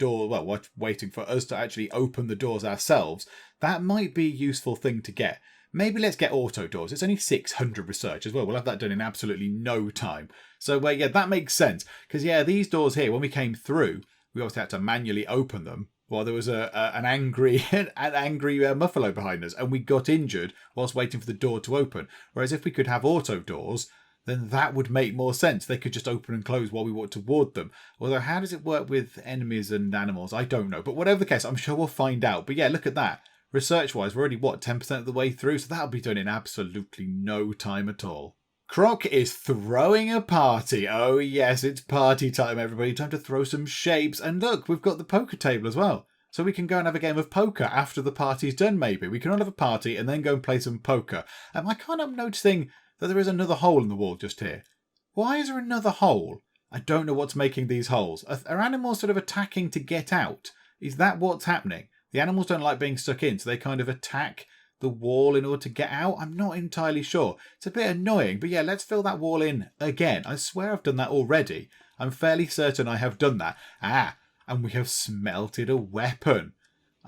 Speaker 1: waiting for us to actually open the doors ourselves. That might be a useful thing to get. Maybe let's get auto doors. It's only 600 research as well. We'll have that done in absolutely no time. So, yeah, that makes sense. Because, yeah, these doors here, when we came through, we obviously had to manually open them while there was an angry MUFFALO behind us. And we got injured whilst waiting for the door to open. Whereas if we could have auto doors, then that would make more sense. They could just open and close while we walk toward them. Although, how does it work with enemies and animals? I don't know. But whatever the case, I'm sure we'll find out. But, yeah, look at that. Research-wise, we're already, 10% of the way through? So that'll be done in absolutely no time at all. Croc is throwing a party. Oh, yes, it's party time, everybody. Time to throw some shapes. And look, we've got the poker table as well. So we can go and have a game of poker after the party's done, maybe. We can all have a party and then go and play some poker. I can't help noticing that there is another hole in the wall just here. Why is there another hole? I don't know what's making these holes. Are animals sort of attacking to get out? Is that what's happening? The animals don't like being stuck in, so they kind of attack the wall in order to get out. I'm not entirely sure. It's a bit annoying, but yeah, let's fill that wall in again. I swear I've done that already. I'm fairly certain I have done that. And we have smelted a weapon.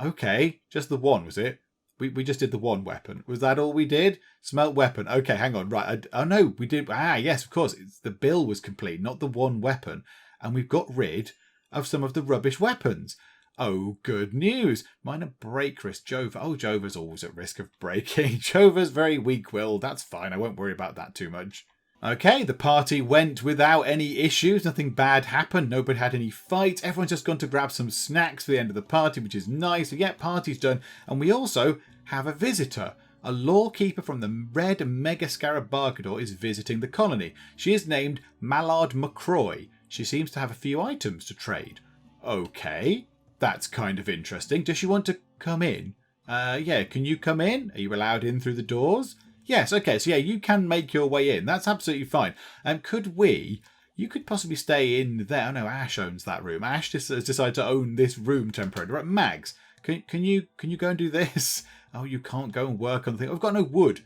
Speaker 1: Okay, just the one, was it? We just did the one weapon. Was that all we did? Smelt weapon. Okay, hang on. Right. Oh, no, we did. Yes, of course. The bill was complete, not the one weapon. And we've got rid of some of the rubbish weapons. Oh, good news. Minor break risk. Jova. Oh, Jova's always at risk of breaking. Jova's very weak-willed. That's fine. I won't worry about that too much. Okay, the party went without any issues. Nothing bad happened. Nobody had any fights. Everyone's just gone to grab some snacks for the end of the party, which is nice. So, yeah, party's done. And we also have a visitor. A lawkeeper from the Red Mega Scarab Bargador is visiting the colony. She is named Mallard McCroy. She seems to have a few items to trade. Okay. That's kind of interesting. Does she want to come in? Yeah, can you come in? Are you allowed in through the doors? Yes, okay, so yeah, you can make your way in. That's absolutely fine. You could possibly stay in there. Oh no, Ash owns that room. Ash has decided to own this room temporarily. Right, Mags, can you go and do this? Oh, you can't go and work on the thing. I've got no wood.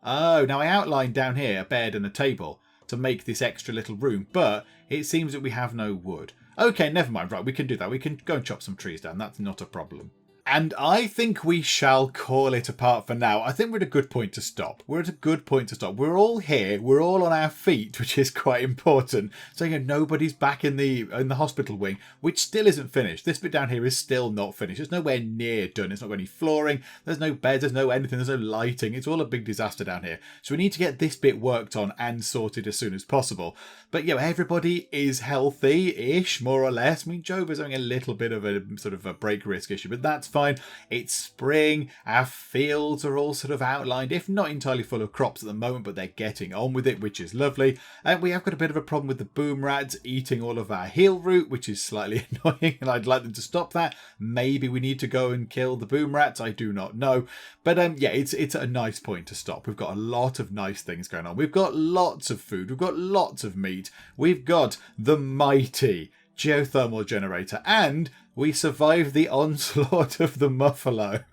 Speaker 1: Oh, now I outlined down here a bed and a table to make this extra little room, but it seems that we have no wood. Okay, never mind. Right, we can do that. We can go and chop some trees down. That's not a problem. And I think we shall call it a part for now. I think we're at a good point to stop. We're at a good point to stop. We're all here. We're all on our feet, which is quite important. So, nobody's back in the hospital wing, which still isn't finished. This bit down here is still not finished. It's nowhere near done. It's not got any flooring. There's no beds. There's no anything. There's no lighting. It's all a big disaster down here. So we need to get this bit worked on and sorted as soon as possible. But, everybody is healthy-ish, more or less. I mean, Job is having a little bit of a sort of a break risk issue, but that's fine. It's spring. Our fields are all sort of outlined, if not entirely full of crops at the moment, but they're getting on with it, which is lovely. And we have got a bit of a problem with the boom rats eating all of our heel root, which is slightly annoying, and I'd like them to stop that. Maybe we need to go and kill the boom rats. I do not know. But it's a nice point to stop. We've got a lot of nice things going on. We've got lots of food. We've got lots of meat. We've got the mighty Geothermal Generator, and we survived the onslaught of the MUFFALO.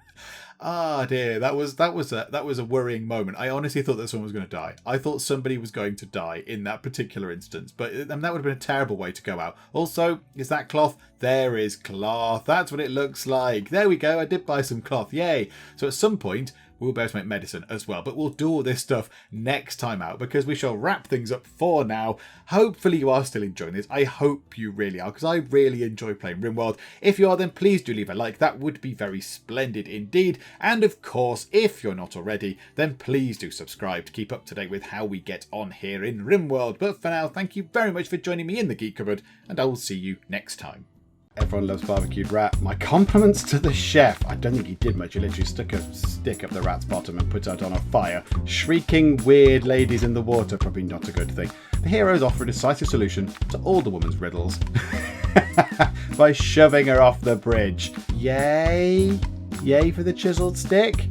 Speaker 1: Ah dear, that was a worrying moment. I honestly thought that someone was going to die. I thought somebody was going to die in that particular instance, but that would have been a terrible way to go out. Also, is that cloth? There is cloth. That's what it looks like. There we go. I did buy some cloth. Yay. So at some point, we'll be able to make medicine as well. But we'll do all this stuff next time out, because we shall wrap things up for now. Hopefully you are still enjoying this. I hope you really are, because I really enjoy playing Rimworld. If you are, then please do leave a like. That would be very splendid indeed. And of course, if you're not already, then please do subscribe to keep up to date with how we get on here in Rimworld. But for now, thank you very much for joining me in the Geek Cupboard, and I will see you next time.
Speaker 2: Everyone loves barbecued rat. My compliments to the chef. I don't think he did much. He literally stuck a stick up the rat's bottom and put it on a fire. Shrieking weird ladies in the water, probably not a good thing. The heroes offer a decisive solution to all the woman's riddles by shoving her off the bridge. Yay! Yay for the chiseled stick.